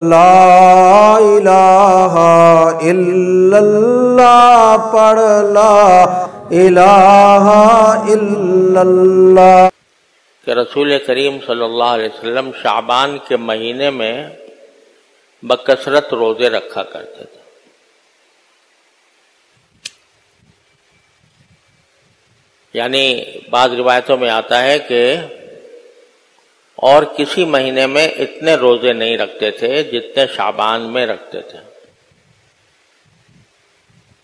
لا الہ الا اللہ پڑھ لا الہ الا اللہ کہ رسول کریم صلی اللہ علیہ وسلم شعبان کے مہینے میں بکثرت روزے رکھا کرتے تھے۔ یعنی بعض روایتوں میں آتا ہے کہ اور کسی مہینے میں اتنے روزے نہیں رکھتے تھے جتنے شعبان میں رکھتے تھے۔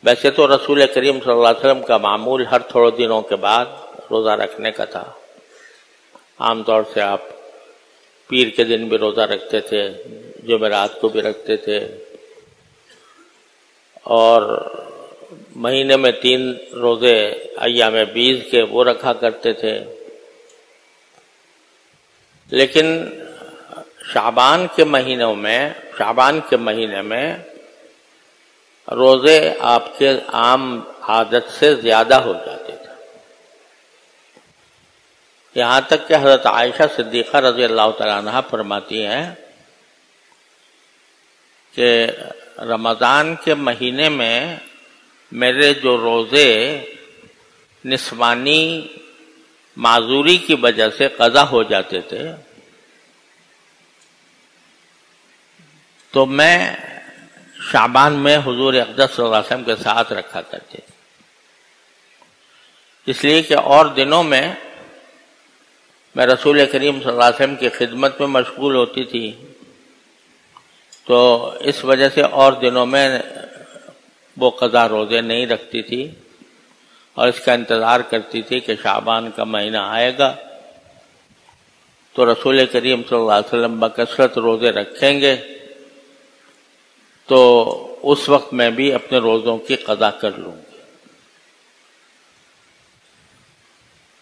ویسے تو رسول کریم صلی اللہ علیہ وسلم کا معمول ہر تھوڑے دنوں کے بعد روزہ رکھنے کا تھا۔ عام طور سے آپ پیر کے دن بھی روزہ رکھتے تھے، جمعرات کو بھی رکھتے تھے، اور مہینے میں 3 روزے ایام بیض کے وہ رکھا کرتے تھے۔ لیکن شعبان کے مہینے میں روزے آپ کے عام عادت سے زیادہ ہو جاتے تھے، یہاں تک کہ حضرت عائشہ صدیقہ رضی اللہ تعالیٰ عنہ فرماتی ہیں کہ رمضان کے مہینے میں میرے جو روزے نسوانی معذوری کی وجہ سے قضا ہو جاتے تھے تو میں شعبان میں حضور اقدس صلی اللہ علیہ وسلم کے ساتھ رکھا کرتے تھے، اس لیے کہ اور دنوں میں میں رسول کریم صلی اللہ علیہ وسلم کی خدمت میں مشغول ہوتی تھی، تو اس وجہ سے اور دنوں میں وہ قضا روزے نہیں رکھتی تھی اور اس کا انتظار کرتی تھی کہ شعبان کا مہینہ آئے گا تو رسول کریم صلی اللہ علیہ وسلم بکثرت روزے رکھیں گے تو اس وقت میں بھی اپنے روزوں کی قضا کر لوں گی۔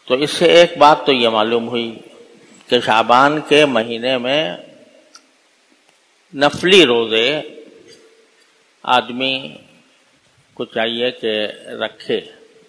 تو اس سے ایک بات تو یہ معلوم ہوئی کہ شعبان کے مہینے میں نفلی روزے آدمی کو چاہیے کہ رکھے۔